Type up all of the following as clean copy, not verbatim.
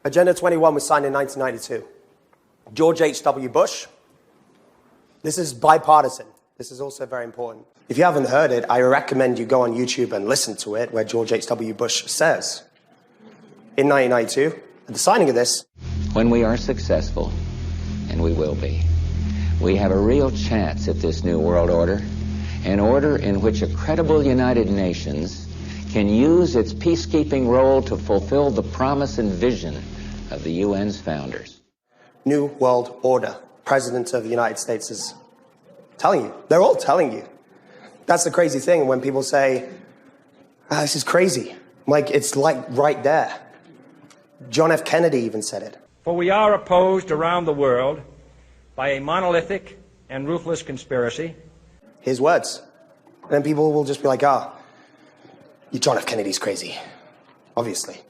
Agenda 21 was signed in 1992. George H.W. Bush. This is bipartisan. This is also very important. If you haven't heard it, I recommend you go on YouTube and listen to it, where George H.W. Bush says, in 1992, at the signing of this, when we are successful, and we will be, we have a real chance at this new world order, an order in which a credible United Nations can use its peacekeeping role to fulfill the promise and vision of the UN's founders. New world order. President of the United States is telling you. They're all telling you. That's the crazy thing when people say, this is crazy. Like, it's like right there. John F. Kennedy even said it. For we are opposed around the world by a monolithic and ruthless conspiracy. His words. And then people will just be like, John F. Kennedy's crazy. Obviously.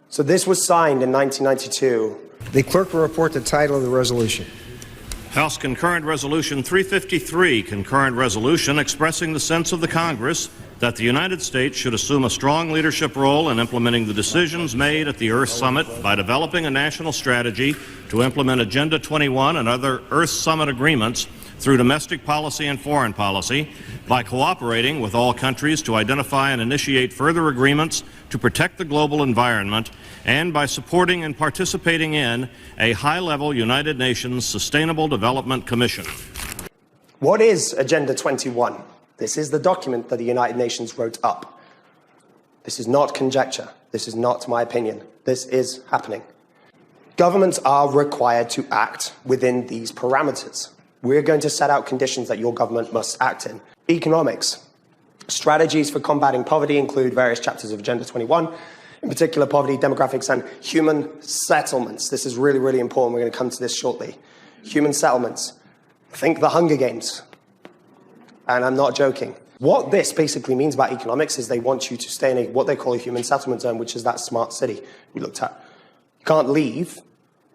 So this was signed in 1992. The clerk will report the title of the resolution. House Concurrent Resolution 353, concurrent resolution expressing the sense of the Congress that the United States should assume a strong leadership role in implementing the decisions made at the Earth Summit by developing a national strategy to implement Agenda 21 and other Earth Summit agreements through domestic policy and foreign policy, by cooperating with all countries to identify and initiate further agreements to protect the global environment, and by supporting and participating in a high-level United Nations Sustainable Development Commission. What is Agenda 21? This is the document that the United Nations wrote up. This is not conjecture. This is not my opinion. This is happening. Governments are required to act within these parameters. We're going to set out conditions that your government must act in. Economics. Strategies for combating poverty include various chapters of Agenda 21, in particular poverty, demographics, and human settlements. This is really, really important. We're going to come to this shortly. Human settlements. Think the Hunger Games. And I'm not joking. What this basically means about economics is they want you to stay in what they call a human settlement zone, which is that smart city we looked at. You can't leave.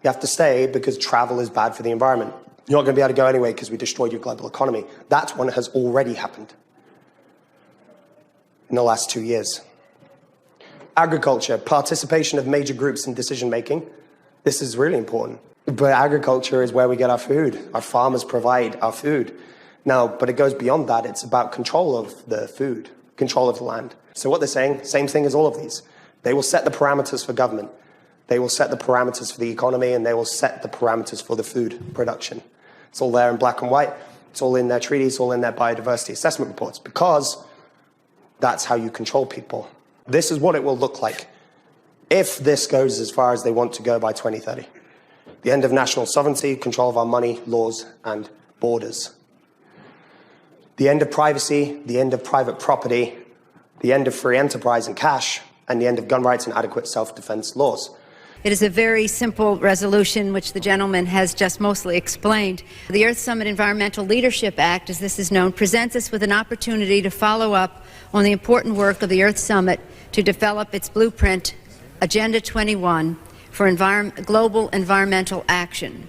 You have to stay because travel is bad for the environment. You're not going to be able to go anyway because we destroyed your global economy. That one has already happened in the last 2 years. Agriculture, participation of major groups in decision-making. This is really important. But agriculture is where we get our food. Our farmers provide our food. Now, but it goes beyond that. It's about control of the food, control of the land. So what they're saying, same thing as all of these. They will set the parameters for government. They will set the parameters for the economy, and they will set the parameters for the food production. It's all there in black and white. It's all in their treaties, all in their biodiversity assessment reports, because that's how you control people. This is what it will look like if this goes as far as they want to go by 2030. The end of national sovereignty, control of our money, laws, and borders. The end of privacy, the end of private property, the end of free enterprise and cash, and the end of gun rights and adequate self-defense laws. It is a very simple resolution, which the gentleman has just mostly explained. The Earth Summit Environmental Leadership Act, as this is known, presents us with an opportunity to follow up on the important work of the Earth Summit to develop its blueprint, Agenda 21, for global environmental action.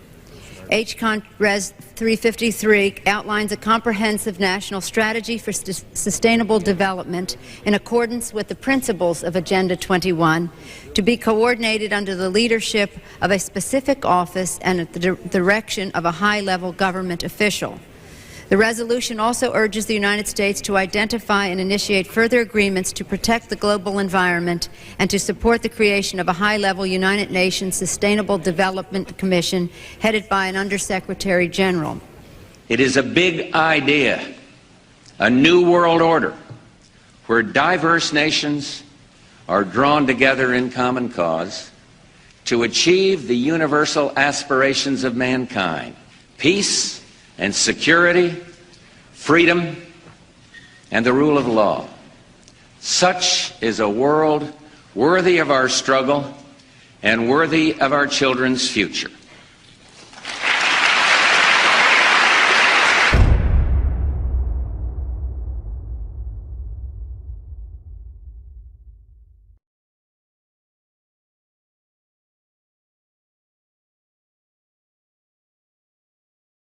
HCON Res 353 outlines a comprehensive national strategy for sustainable development in accordance with the principles of Agenda 21 to be coordinated under the leadership of a specific office and at the direction of a high-level government official. The resolution also urges the United States to identify and initiate further agreements to protect the global environment and to support the creation of a high-level United Nations Sustainable Development Commission headed by an Undersecretary General. It is a big idea, a new world order, where diverse nations are drawn together in common cause to achieve the universal aspirations of mankind: peace and security, freedom, and the rule of law. Such is a world worthy of our struggle and worthy of our children's future.